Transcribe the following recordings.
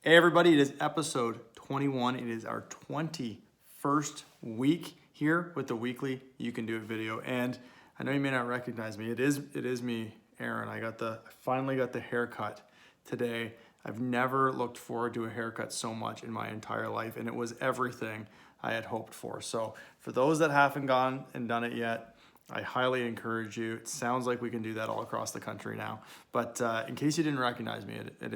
Hey everybody, it is episode 21. It is our 21st week here with the weekly You Can Do It video. And I know you may not recognize me. It is me, Aaron. I finally got the haircut today. I've never looked forward to a haircut so much in my entire life, and it was everything I had hoped for. So for those that haven't gone and done it yet, I highly encourage you. It sounds like we can do that all across the country now. But in case you didn't recognize me, it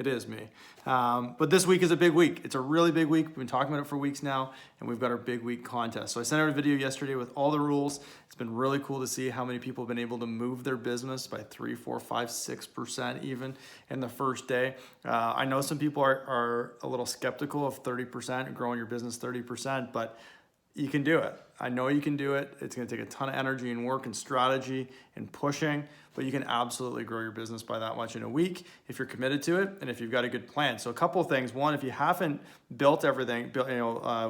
is me. But this week is a big week. It's a really big week. We've been talking about it for weeks now, and we've got our big week contest. So I sent out a video yesterday with all the rules. It's been really cool to see how many people have been able to move their business by 3, 4, 5, 6% even in the first day. I know some people are a little skeptical of 30%, growing your business 30%, but you can do it. I know you can do it. It's going to take a ton of energy and work and strategy and pushing, but you can absolutely grow your business by that much in a week if you're committed to it and if you've got a good plan. So a couple of things. One, if you haven't built everything,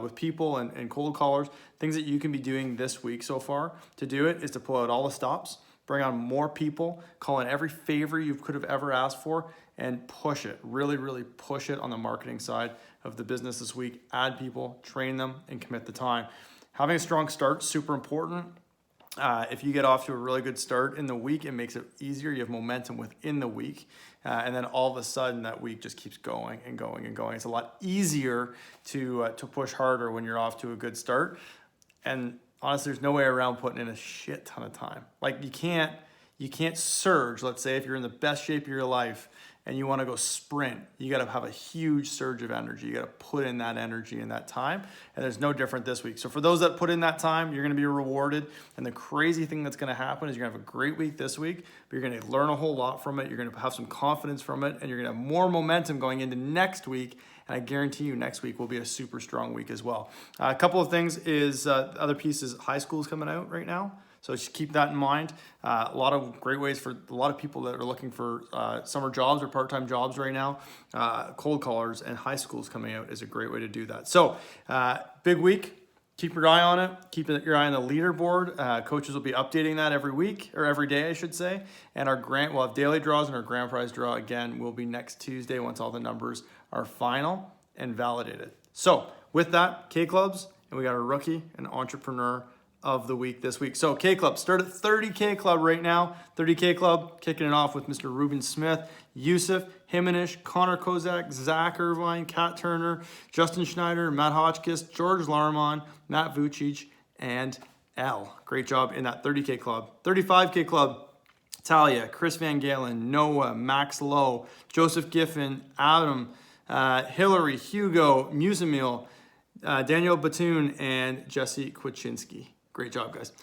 with people and cold callers, things that you can be doing this week so far to do it is to pull out all the stops, bring on more people, call in every favor you could have ever asked for, and push it. Really, really push it on the marketing side of the business this week. Add people, train them, and commit the time. Having a strong start, super important. If you get off to a really good start in the week, it makes it easier. You have momentum within the week. And then all of a sudden that week just keeps going and going and going. It's a lot easier to push harder when you're off to a good start. And honestly, there's no way around putting in a shit ton of time. Like you can't surge. Let's say if you're in the best shape of your life and you want to go sprint, you got to have a huge surge of energy. You got to put in that energy and that time. And there's no different this week. So for those that put in that time, you're going to be rewarded. And the crazy thing that's going to happen is you're going to have a great week this week, but you're going to learn a whole lot from it. You're going to have some confidence from it, and you're going to have more momentum going into next week. And I guarantee you next week will be a super strong week as well. A couple of things is, other pieces, high school is coming out right now. So just keep that in mind. A lot of great ways for a lot of people that are looking for summer jobs or part-time jobs right now. Cold callers and high schools coming out is a great way to do that. So big week. Keep your eye on it. Keep your eye on the leaderboard. Coaches will be updating that every week, or every day, I should say. And we'll have daily draws, and our grand prize draw, again, will be next Tuesday once all the numbers are final and validated. So with that, K-Clubs, and we got a rookie and entrepreneur of the week this week. So K-Club, start at 30K Club right now. 30K Club, kicking it off with Mr. Ruben Smith, Yusuf, Himanish, Connor Kozak, Zach Irvine, Kat Turner, Justin Schneider, Matt Hotchkiss, George Larmon, Matt Vucic, and L. Great job in that 30K Club. 35K Club, Talia, Chris Van Galen, Noah, Max Lowe, Joseph Giffen, Adam, Hillary, Hugo, Musamil, Daniel Batoon, and Jesse Kwachinski. Great job, guys.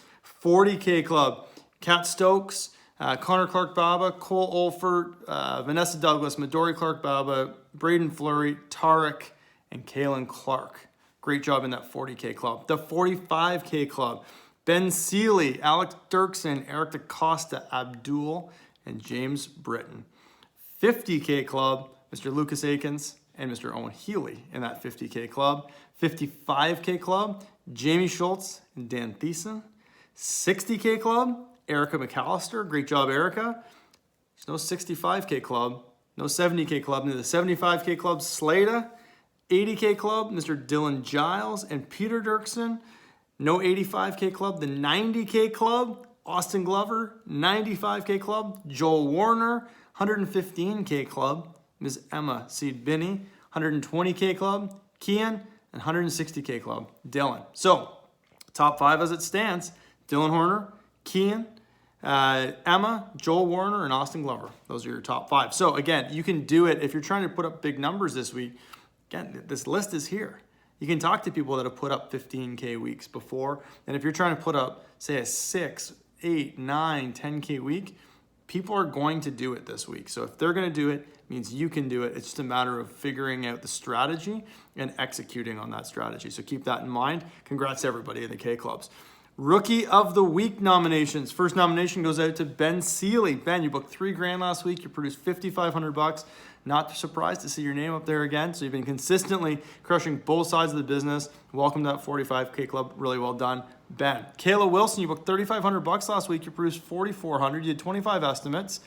40K Club, Kat Stokes, Connor Clark Baba, Cole Olfert, Vanessa Douglas, Midori Clark Baba, Braden Fleury, Tarek, and Kaylin Clark. Great job in that 40K Club. The 45K Club, Ben Seeley, Alex Dirksen, Eric DaCosta, Abdul, and James Britton. 50K Club, Mr. Lucas Akins and Mr. Owen Healy in that 50K Club. 55K Club, Jamie Schultz and Dan Thiessen. 60K Club, Erica McAllister. Great job, Erica. There's no 65K Club, no 70K Club, neither the 75K Club, Slada. 80K Club, Mr. Dylan Giles and Peter Dirksen. No 85K Club, the 90K Club, Austin Glover. 95K Club, Joel Warner. 115K Club, Ms. Emma Seed Binney. 120K Club, Kian. And 160K Club, Dylan. So, top 5 as it stands, Dylan Horner, Kian, Emma, Joel Warner, and Austin Glover. Those are your top 5. So again, you can do it if you're trying to put up big numbers this week. Again, this list is here. You can talk to people that have put up 15K weeks before. And if you're trying to put up, say, a 6, 8, 9, 10K week, people are going to do it this week. So if they're going to do it, it means you can do it. It's just a matter of figuring out the strategy and executing on that strategy. So keep that in mind. Congrats to everybody in the K-Clubs. Rookie of the Week nominations. First nomination goes out to Ben Seeley. Ben, you booked $3,000 last week. You produced $5,500. Not surprised to see your name up there again. So you've been consistently crushing both sides of the business. Welcome to that 45K Club. Really well done, Ben. Kayla Wilson, you booked $3,500 last week. You produced $4,400. You did 25 estimates.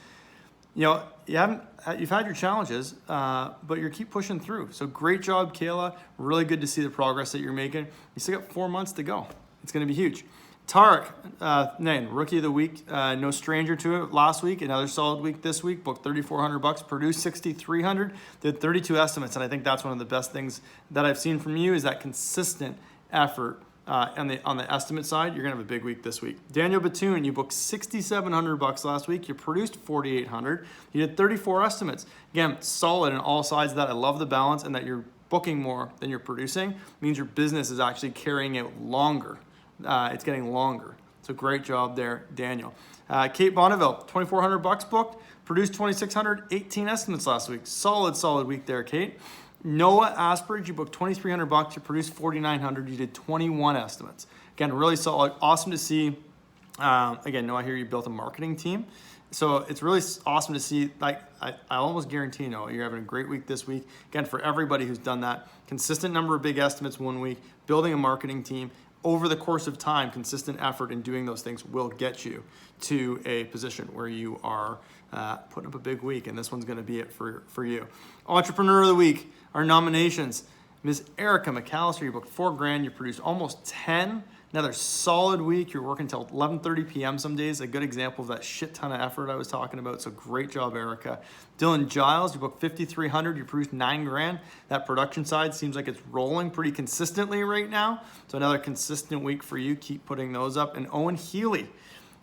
you've had your challenges, but you keep pushing through. So great job, Kayla. Really good to see the progress that you're making. You still got 4 months to go. It's going to be huge. Tarek, Nain, Rookie of the Week, no stranger to it last week. Another solid week this week. Booked $3,400, produced $6,300, did 32 estimates, and I think that's one of the best things that I've seen from you is that consistent effort. On the estimate side, you're gonna have a big week this week. Daniel Batoon, you booked $6,700 last week. You produced $4,800. You did 34 estimates. Again, solid in all sides of that. I love the balance and that you're booking more than you're producing. It means your business is actually carrying it longer. It's getting longer. So great job there, Daniel. Kate Bonneville, $2,400 booked, produced $2,600, 18 estimates last week. Solid week there, Kate. Noah Asperge, you booked $2,300, you produced $4,900, you did 21 estimates. Again, really solid, awesome to see. Again, Noah, I hear you built a marketing team. So it's really awesome to see, like, I almost guarantee, Noah, you're having a great week this week. Again, for everybody who's done that, consistent number of big estimates 1 week, building a marketing team, over the course of time, consistent effort in doing those things will get you to a position where you are putting up a big week, and this one's gonna be it for you. Entrepreneur of the Week, our nominations. Ms. Erica McAllister, you booked $4,000, you produced almost 10. Another solid week, you're working till 11:30 p.m. some days, a good example of that shit ton of effort I was talking about, so great job, Erica. Dylan Giles, you booked $5,300, you produced $9,000. That production side seems like it's rolling pretty consistently right now, so another consistent week for you, keep putting those up. And Owen Healy,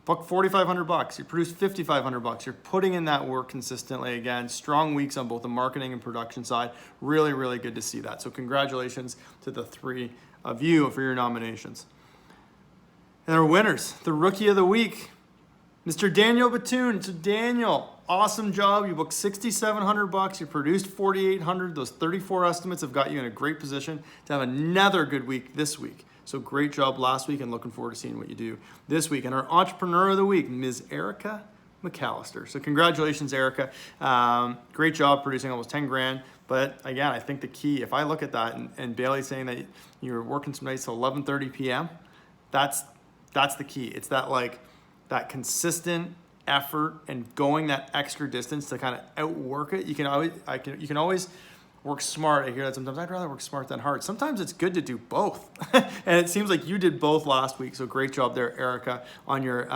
booked $4,500, you produced $5,500. You're putting in that work consistently. Again, strong weeks on both the marketing and production side. Really, really good to see that. So congratulations to the 3 of you for your nominations. And our winners, the Rookie of the Week, Mr. Daniel Batoon. So Daniel, awesome job. You booked $6,700. You produced $4,800. Those 34 estimates have got you in a great position to have another good week this week. So great job last week and looking forward to seeing what you do this week. And our Entrepreneur of the Week, Ms. Erica McAllister. So congratulations, Erica. Great job producing almost $10,000. But again, I think the key, if I look at that and Bailey saying that you're working some nights till 11:30 p.m., that's the key. It's that consistent effort and going that extra distance to kind of outwork it. You can always work smart. I hear that sometimes. I'd rather work smart than hard. Sometimes it's good to do both. And it seems like you did both last week. So great job there, Erica, on your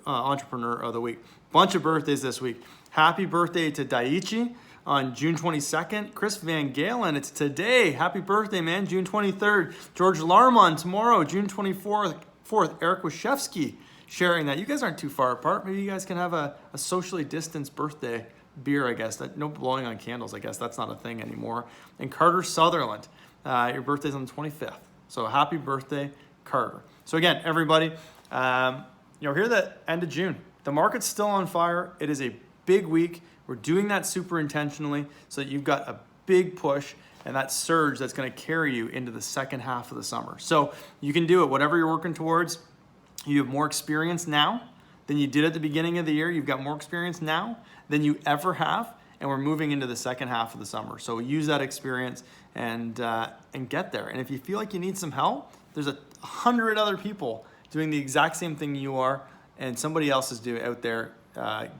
Entrepreneur of the Week. Bunch of birthdays this week. Happy birthday to Daiichi on June 22nd. Chris Van Galen, it's today. Happy birthday, man. June 23rd. George Larmon tomorrow, June 24th. Eric Washevsky sharing that. You guys aren't too far apart. Maybe you guys can have a socially distanced birthday beer, I guess. No blowing on candles, I guess. That's not a thing anymore. And Carter Sutherland, your birthday's on the 25th. So happy birthday, Carter. So again, everybody, here at the end of June, the market's still on fire. It is a big week. We're doing that super intentionally so that you've got a big push and that surge that's going to carry you into the second half of the summer. So you can do it, whatever you're working towards. You have more experience now than you did at the beginning of the year. You've got more experience now than you ever have, and we're moving into the second half of the summer. So use that experience and get there. And if you feel like you need some help, there's 100 other people doing the exact same thing you are, and somebody else is out there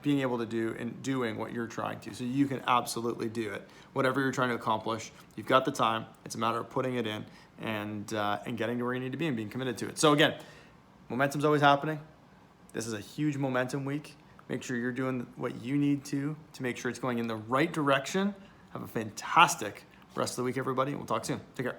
being able to do and doing what you're trying to. So you can absolutely do it. Whatever you're trying to accomplish, you've got the time. It's a matter of putting it in and getting to where you need to be and being committed to it. So again, momentum's always happening. This is a huge momentum week. Make sure you're doing what you need to make sure it's going in the right direction. Have a fantastic rest of the week, everybody. We'll talk soon. Take care.